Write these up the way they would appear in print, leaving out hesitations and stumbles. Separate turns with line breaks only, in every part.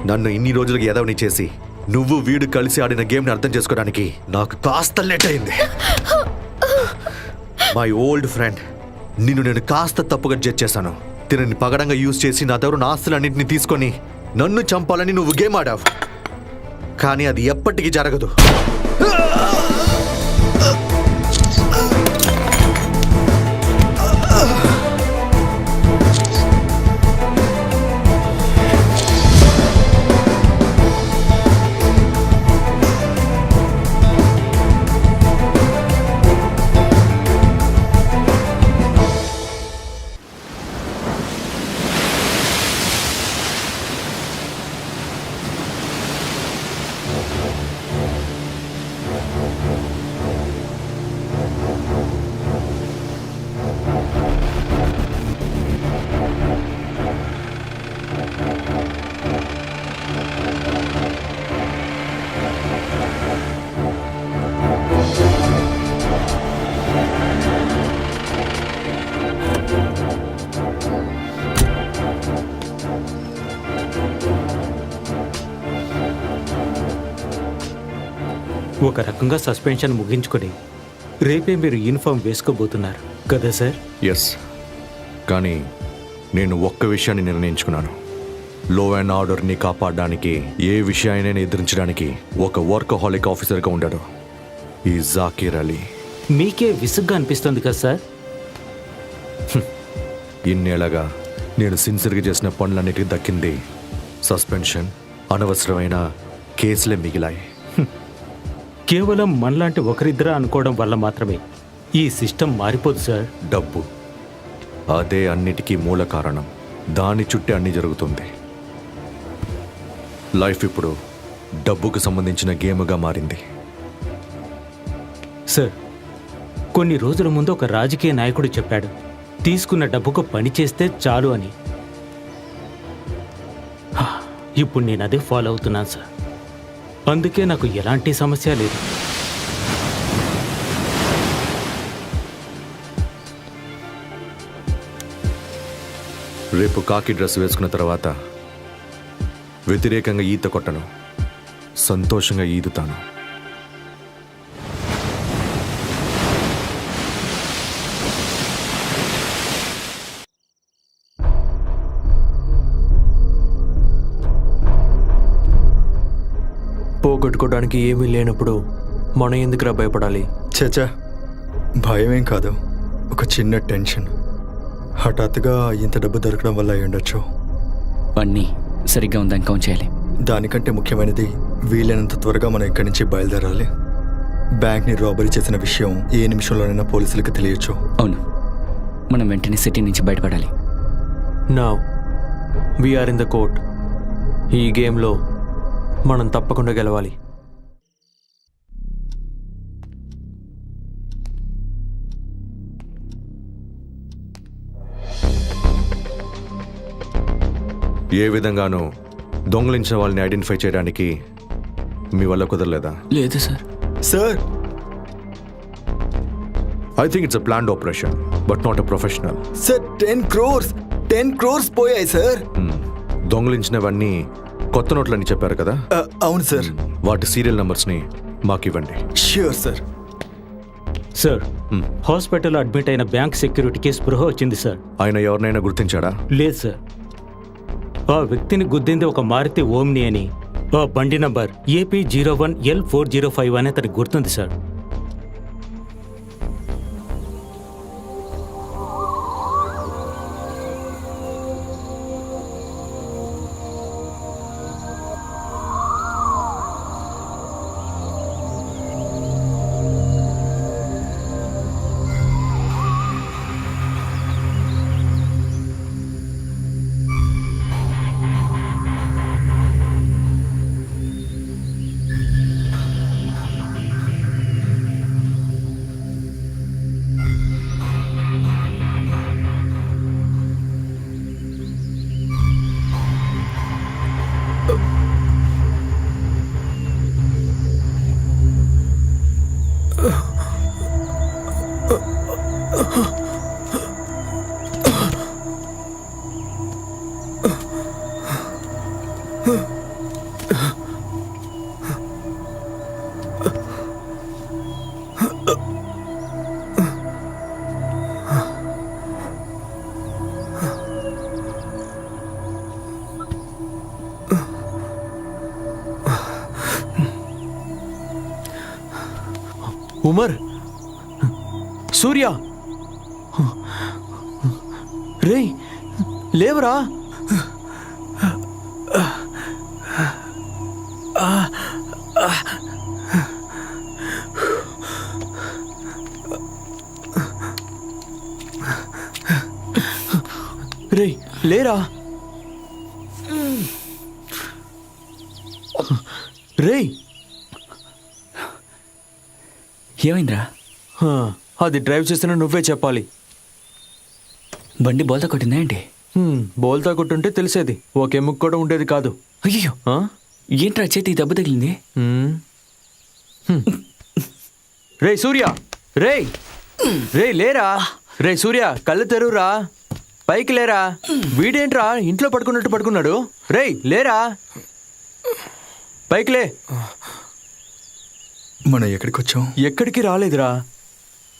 నన్ను ఇన్ని రోజులకి ఎదవని చేసి నువ్వు వీడు కలిసి ఆడిన గేమ్ని అర్థం చేసుకోవడానికి నాకు కాస్త లేట్ అయింది. మై ఓల్డ్ ఫ్రెండ్, నిన్ను నేను కాస్త తప్పుగా జడ్జ్ చేశాను. తినని పగడంగా యూజ్ చేసి నా దగ్గర నా ఆస్తులన్నింటినీ తీసుకొని నన్ను చంపాలని నువ్వు గేమ్ ఆడావు. కానీ అది ఎప్పటికీ జరగదు.
ఒక రకంగా సస్పెన్షన్ ముగించుకొని రేపే మీరు యూనిఫామ్ వేసుకోబోతున్నారు కదా సార్?
ఎస్, కానీ నేను ఒక్క విషయాన్ని నిర్ణయించుకున్నాను. లో అండ్ ఆర్డర్ని కాపాడడానికి, ఏ విషయాన్ని ఎదిరించడానికి ఒక వర్కహాలిక్ ఆఫీసర్గా ఉంటాడు ఈ జాకీర్ అలీ.
మీకే విసుగ్గా అనిపిస్తుంది కదా సార్?
ఇన్నేళ్ళగా నేను సిన్సియర్గా చేసిన పనులన్నిటికీ దక్కింది సస్పెన్షన్, అనవసరమైన కేసులే మిగిలాయి.
కేవలం మనలాంటి ఒకరిద్దరా అనుకోవడం వల్ల మాత్రమే ఈ సిస్టమ్ మారిపోదు సార్.
డబ్బు, అదే అన్నిటికీ మూల కారణం. దాని చుట్టే అన్ని జరుగుతుంది. లైఫ్ ఇప్పుడు డబ్బుకు సంబంధించిన గేమ్గా మారింది.
సార్, కొన్ని రోజుల ముందు ఒక రాజకీయ నాయకుడు చెప్పాడు, తీసుకున్న డబ్బుకు పని చేస్తే చాలు అని. ఇప్పుడు నేను అదే ఫాలో అవుతున్నాను సార్. అందుకే నాకు ఎలాంటి సమస్య లేదు.
రేపు కాకి డ్రెస్ వేసుకున్న తర్వాత వ్యతిరేకంగా ఈత కొట్టను, సంతోషంగా ఈదుతాను.
పోగొట్టుకోవడానికి ఏమీ లేనప్పుడు మనం ఎందుకురా భయపడాలి?
చచా, భయమేం కాదు, ఒక చిన్న టెన్షన్. హఠాత్తుగా ఇంత డబ్బు దొరకడం వల్ల అయి ఉండొచ్చు.
అన్నీ సరిగ్గా ఉందని కౌంట్ చేయాలి.
దానికంటే ముఖ్యమైనది వీలైనంత త్వరగా మనం ఇక్కడి నుంచి బయలుదేరాలి. బ్యాంక్ని రాబరీ చేసిన విషయం ఏ నిమిషంలోనైనా పోలీసులకు తెలియచ్చు.
అవును, మనం వెంటనే సిటీ నుంచి బయటపడాలి.
Now we are in the court. ఈ గేమ్లో మనం తప్పకుండా గెలవాలి.
ఏ విధంగానూ దొంగలించిన వాళ్ళని ఐడెంటిఫై చేయడానికి మీ వల్ల కుదరలేదా?
లేదు sir.
Sir,
I think it's a planned operation but not a professional.
Sir, 10 crores పోయాయి సార్.
దొంగలించినవన్నీ కొత్త నోట్లని చెప్పారు కదా?
అవును సార్.
వాటి సీరియల్ నంబర్స్ని మాకు ఇవ్వండి.
Sure sir.
సార్, హాస్పిటల్లో అడ్మిట్ అయిన బ్యాంక్ సెక్యూరిటీకి స్పృహ వచ్చింది సార్.
ఆయన ఎవరినైనా గుర్తించాడా?
లేదు సార్. ఆ వ్యక్తిని గుద్దింది ఒక మారుతి ఓమ్ని అని. ఆ బండి నంబర్ AP01L405 అని అతనికి గుర్తుంది సార్.
ఉమర్, సూర్య, రేయ్ లేవరా. రేయ్ లేరా. రేయ్
ఏమైందిరా?
హా, అది డ్రైవ్ చేస్తున్నా నువ్వే చెప్పాలి.
బండి బోల్తా కొట్టిందా ఏంటి?
బోల్తా కొట్టుంటే తెలిసేది, ఒక ఎముక కూడా ఉండేది కాదు.
అయ్యో,
ఆ?
ఏంట్రా చేతి దెబ్బ తగిలింది?
రేయ్ సూర్య, రేయ్ రేయ్ లేరా. రేయ్ సూర్య, కళ్ళు తెరువురా, పైకి లేరా. వీడేంట్రా ఇంట్లో పడుకున్నట్టు పడుకున్నాడు. రేయ్ లేరా, పైకి లే.
మనం ఎక్కడికి వచ్చాం?
ఎక్కడికి రాలేదురా,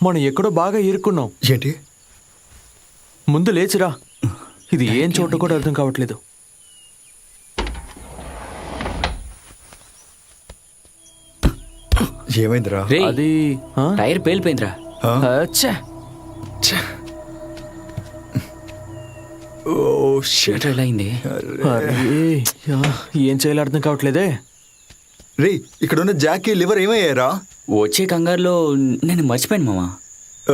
మనం ఎక్కడో బాగా ఇరుక్కున్నాం.
ఏంటి?
ముందు లేచిరా, ఇది ఏం చోట కూడా అర్థం కావట్లేదు.
ఏమైందిరా?
రేయ్,
అది ఆ?
టైర్ పేలిపోయిందిరా.
ఆ?
అచ్చా.
Oh shit.
ఏంట్రా ఇలా అయింది?
అరే, యా, ఏం చేయాలో అర్థం కావట్లేదే.
రే, ఇక్కడ ఉన్న జాకీ లివర్ ఏమయ్యారా?
వచ్చే కంగారులో నేను మర్చిపోయాను మామా.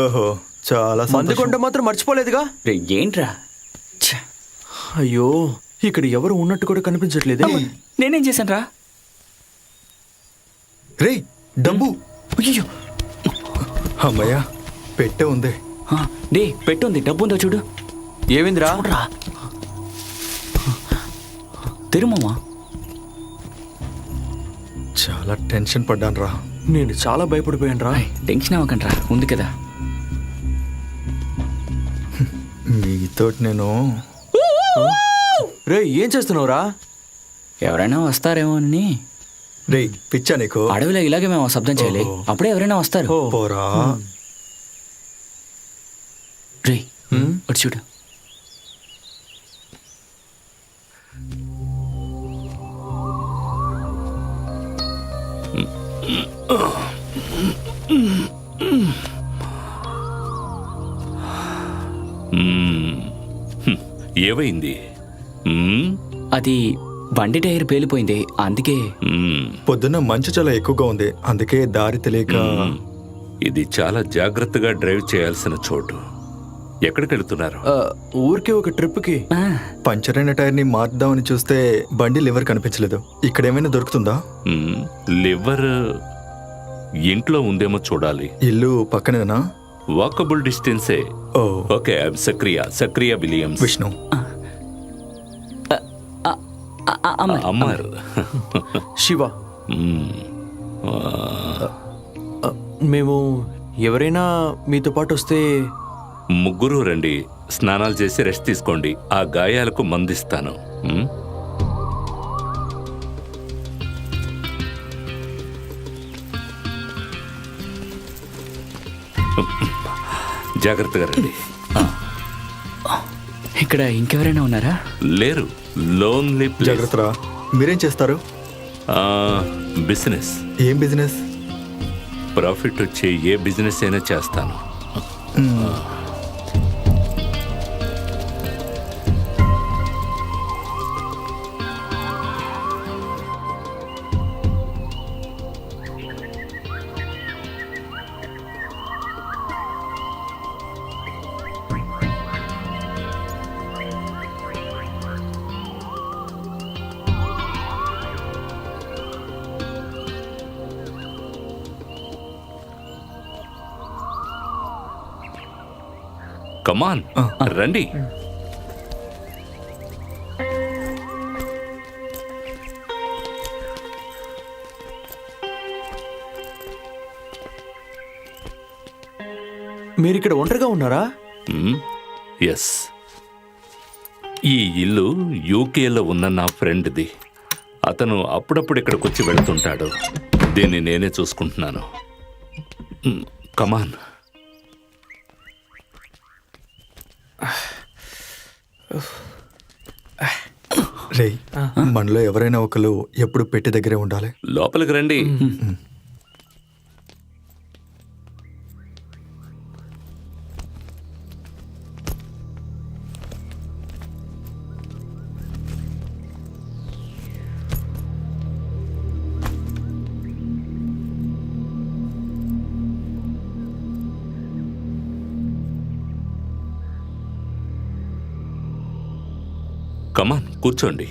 ఓహో, చాలా
మందు
సంతోషం.
కొండ మాత్రం మర్చిపోలేదుగా.
రే ఏంట్రా? ఛ,
అయ్యో, ఇక్కడ ఎవరు ఉన్నట్టు కూడా కనిపించట్లేదే.
నేనేం చేశాను రా?
రే, డబ్బు.
అయ్యో,
అమ్మయ్యా, పెట్టే ఉంది.
డే పెట్టుంది, డబ్బు ఉందో చూడు.
ఏవిందిరా?
చూడరా, తిరుమమ్మా.
చాలా టెన్షన్ పడ్డాను రా.
నేను చాలా భయపడిపోయాను రా.
టెన్షన్ అవ్వకండ్రా, ఉంది కదా.
మీతో నేను
రే ఏం చేస్తున్నావురా?
ఎవరైనా వస్తారేమో అని.
రే, పిచ్చా నీకు?
అడవిలో ఇలాగే మేము శబ్దం చేయాలి,
ఓహో.
అప్పుడే ఎవరైనా వస్తారు.
ఓ.
పోరా.
రే అటు చూడు.
ఏమైంది?
అది బండి టైర్ పేలిపోయింది, అందుకే.
పొద్దున్న మంచు చాలా ఎక్కువగా ఉంది, అందుకే దారి తెలియక.
ఇది చాలా జాగ్రత్తగా డ్రైవ్ చేయాల్సిన చోటు. ఎక్కడికి వెళ్తున్నారు?
ఊరికే ఒక ట్రిప్కి.
ఆ,
పంచర్ అయిన టైర్ ని మార్దామని చూస్తే బండి లివర్ కనిపించలేదు. ఇక్కడ ఏమైనా దొరుకుతుందా?
లివర్ ఇంట్లో ఉందేమో చూడాలి.
ఇల్లు పక్కనేనా?
వాకబుల్ డిస్టెన్సే.
ఓ,
ఓకే, సక్రియ విలియమ్స్.
విష్ణు.
అమ్మాయి.
అమర్.
శివ.
మ్మ్.
మేము ఎవరైనా మీతో పాటు వస్తే.
ముగ్గురు రండి, స్నానాలు చేసి రెస్ట్ తీసుకోండి. ఆ గాయాలకు మందిస్తాను. జాగ్రత్తగా రండి.
ఇక్కడ ఇంకెవరైనా ఉన్నారా?
లేరు, లోన్లీ ప్లేస్.
జాగ్రత్తరా. మీరేం చేస్తారు?
బిజినెస్.
ఏం బిజినెస్?
ప్రాఫిట్ వచ్చే ఏ బిజినెస్ అయినా చేస్తాను. కమాన్, రండి.
మీరిక్కడ ఒంటరిగా ఉన్నారా?
ఎస్, ఈ ఇల్లు యూకేలో ఉన్న నా ఫ్రెండ్ది. అతను అప్పుడప్పుడు ఇక్కడికి వచ్చి వెళుతుంటాడు. దీన్ని నేనే చూసుకుంటున్నాను. కమాన్.
రే, మనలో ఎవరైనా ఒకరు ఎప్పుడు పెట్టి దగ్గరే ఉండాలి.
లోపలికి రండి. కమాన్ కూర్చోండి.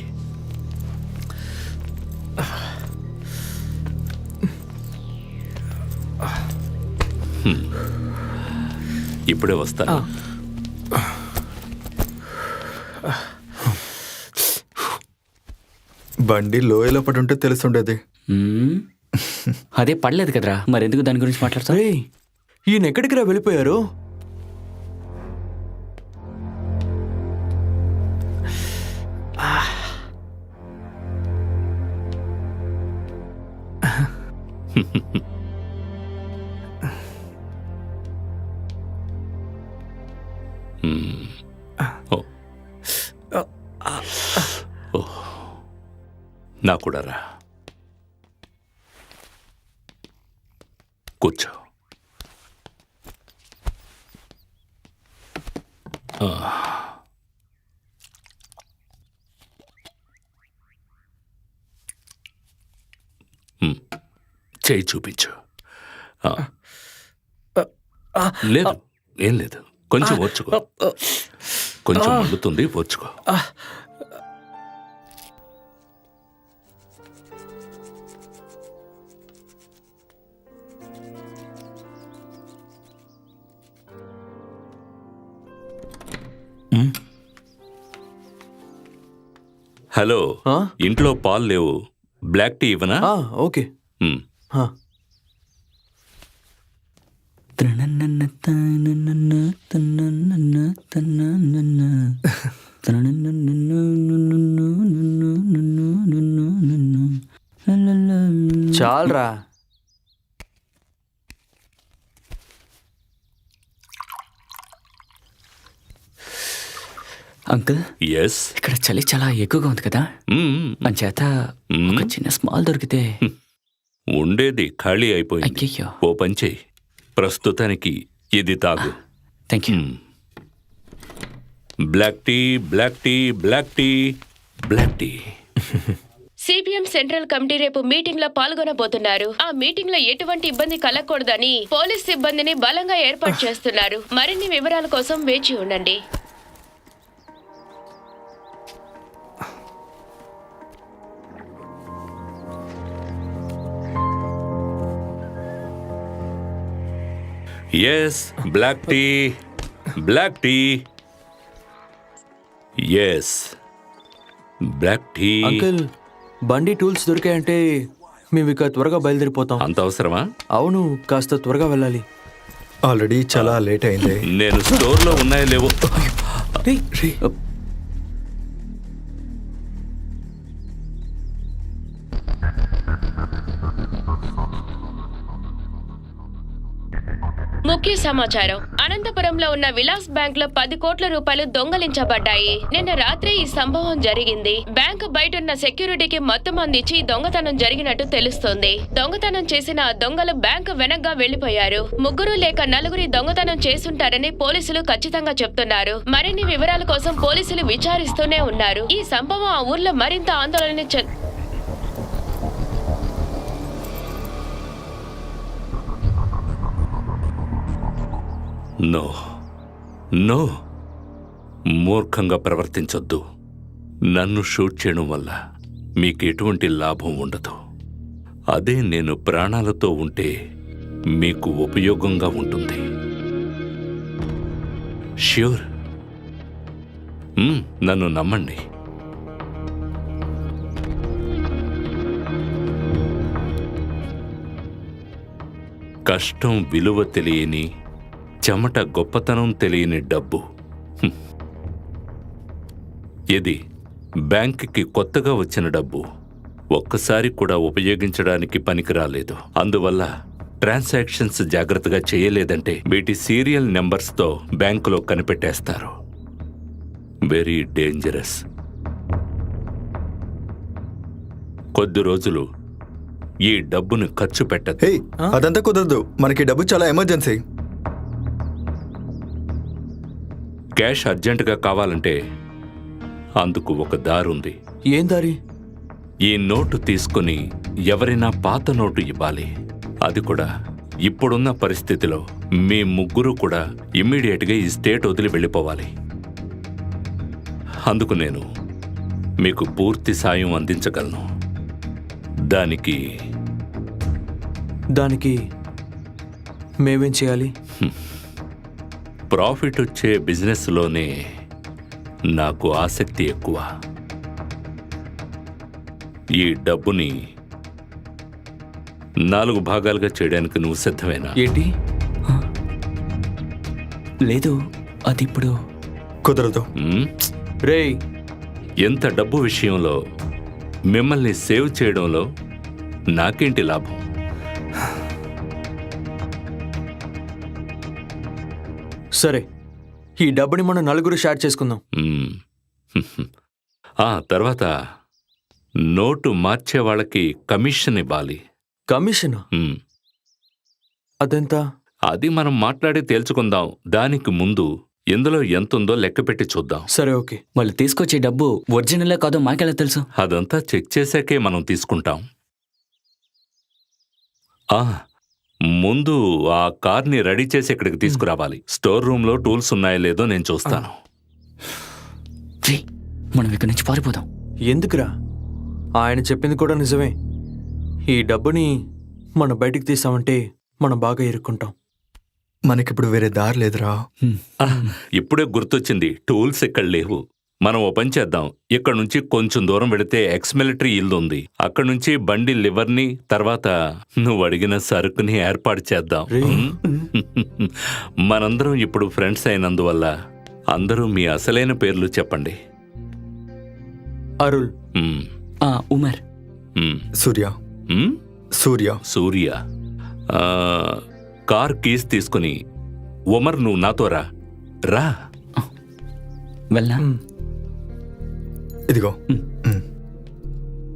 ఇప్పుడే వస్తాను.
బండి లోయలో పడి ఉంటే తెలుసుండేది.
మ్మ్. అదే పడలేదు కదరా, మరెందుకు దాని గురించి మాట్లాడతా?
రే ఈయన ఎక్కడికి రా వెళ్ళిపోయారు?
నా కూడా రా, కూర్చో. చేయి చూపించు. లేదు, ఏం లేదు, కొంచెం ఓర్చుకో, కొంచెం మండుతుంది, ఓర్చుకో. హలో,
ఆ?
ఇంట్లో పాలు లేవు, బ్లాక్ టీ ఇవ్వనా?
ఓకే.
మ్.
చాలరా.
Uncle,
yes.
ఇక్కడ చలి చాలా ఎక్కువగా ఉంది కదా, అంచేత ఒక చిన్న స్మాల్ దొరికితే.
ఉండేది ఖాళీ అయిపోయింది.
అయ్యయ్యో.
ఓ పని చెయ్యి, ప్రస్తుతానికి ఇది తాగు.
Thank you.
Black tea, black tea, black tea, black tea.
CPM central committee రేపు మీటింగ్ లో పాల్గొనబోతున్నారు. ఆ మీటింగ్ లో ఎటువంటి ఇబ్బంది కలగకూడదని పోలీస్ సిబ్బందిని బలంగా ఏర్పాటు చేస్తున్నారు. మరిన్ని వివరాల కోసం వేచి ఉండండి.
Yes, black tea, black tea. Yes, black tea.
Uncle, బండి టూల్స్ దొరికాయంటే మేము ఇక త్వరగా బయలుదేరిపోతాం.
అంత అవసరమా?
అవును, కాస్త త్వరగా వెళ్ళాలి.
ఆల్రెడీ చాలా లేట్ అయింది.
నేను స్టోర్లో ఉన్నాయో లేవో.
ముఖ్య సమాచారం. అనంతపురంలో ఉన్న విలాస్ బ్యాంక్ లో 10 కోట్ల రూపాయలు దొంగలించబడ్డాయి. నిన్న రాత్రి ఈ సంభవం జరిగింది. బ్యాంకు బయటున్న సెక్యూరిటీకి మొత్తం అందించి దొంగతనం జరిగినట్టు తెలుస్తోంది. దొంగతనం చేసిన ఆ దొంగలు బ్యాంకు వెనక్గా వెళ్లిపోయారు. 3 లేక 4 దొంగతనం చేసుంటారని పోలీసులు ఖచ్చితంగా చెప్తున్నారు. మరిన్ని వివరాల కోసం పోలీసులు విచారిస్తూనే ఉన్నారు. ఈ సంభవం ఆ ఊర్లో మరింత ఆందోళన
నో, నో, మూర్ఖంగా ప్రవర్తించొద్దు. నన్ను షూట్ చేయడం వల్ల మీకు ఎటువంటి లాభం ఉండదు. అదే నేను ప్రాణాలతో ఉంటే మీకు ఉపయోగంగా ఉంటుంది. ష్యూర్, నన్ను నమ్మండి. కష్టం విలువ తెలియని, చెమట గొప్పతనం తెలియని డబ్బు. ఇది బ్యాంకుకి కొత్తగా వచ్చిన డబ్బు. ఒక్కసారి కూడా ఉపయోగించడానికి పనికిరాలేదు. అందువల్ల ట్రాన్సాక్షన్స్ జాగ్రత్తగా చేయలేదంటే వీటి సీరియల్ నెంబర్స్తో బ్యాంకులో కనిపెట్టేస్తారు. Very dangerous. కొద్ది రోజులు ఈ డబ్బును ఖర్చు పెట్టదు.
హే, అదంతా కుదరదు. మనకి డబ్బు చాలా ఎమర్జెన్సీ.
క్యాష్ అర్జెంటుగా కావాలంటే అందుకు ఒక దారుంది.
ఏం దారి?
ఈ నోటు తీసుకుని ఎవరైనా పాత నోటు ఇవ్వాలి. అది కూడా ఇప్పుడున్న పరిస్థితిలో మీ ముగ్గురు కూడా ఇమ్మీడియట్గా ఈ స్టేట్ వదిలి వెళ్ళిపోవాలి. అందుకు నేను మీకు పూర్తి సాయం అందించగలను. దానికి
దానికి మేమేం చేయాలి?
ప్రాఫిట్ వచ్చే బిజినెస్లోనే నాకు ఆసక్తి ఎక్కువ. ఈ డబ్బుని 4 భాగాలుగా చేయడానికి నువ్వు సిద్ధమేనా?
ఏంటి?
లేదు, అది ఇప్పుడు
కుదరదు.
ఉమ్?
రేయ్,
ఎంత డబ్బు విషయంలో మిమ్మల్ని సేవ్ చేయడంలో నాకేంటి లాభం?
సరే, ఈ డబ్బుని మనం 4 షేర్ చేసుకుందాం.
మ్మ్. తర్వాత నోటు మార్చే వాళ్ళకి కమిషన్ ఇవ్వాలి.
కమిషన్?
మ్మ్.
అదెంత?
అది మనం మాట్లాడి తేల్చుకుందాం. దానికి ముందు ఇందులో ఎంతుందో లెక్క పెట్టి చూద్దాం.
సరే, ఓకే.
వాళ్ళు తీసుకొచ్చే డబ్బు ఒరిజినల్ కాదో మాకెలా తెలుసు?
అదంతా చెక్ చేశాకే మనం తీసుకుంటాం. ముందు ఆ కార్ని రెడీ చేసి ఇక్కడికి తీసుకురావాలి. స్టోర్ రూమ్లో టూల్స్ ఉన్నాయో లేదో నేను చూస్తాను.
రే, మనం ఇక్కడి నుంచి పారిపోదాం.
ఎందుకురా? ఆయన చెప్పింది కూడా నిజమే. ఈ డబ్బుని మనం బయటికి తీసామంటే మనం బాగా ఇరుక్కుంటాం.
మనకిప్పుడు వేరే దారి లేదురా.
ఇప్పుడే గుర్తొచ్చింది, టూల్స్ ఇక్కడ లేవు. మనం ఓ పని చేద్దాం. ఇక్కడ నుంచి కొంచెం దూరం వెళితే ఎక్స్ మిలిటరీ ఇల్లు ఉంది. అక్కడ నుంచి బండి లివర్ని, తర్వాత నువ్వు అడిగిన సరుకుని ఏర్పాటు చేద్దాం. మనందరం ఇప్పుడు ఫ్రెండ్స్ అయినందువల్ల అందరూ మీ అసలైన పేర్లు చెప్పండి.
అరుల్.
మ్మ్.
ఉమర్.
మ్మ్.
సూర్య.
మ్మ్?
సూర్య.
సూర్య. కార్ కీస్ తీసుకుని ఉమర్ నువ్వు నాతో రా. రా.
వెళ్ళా?
ఇదిగో.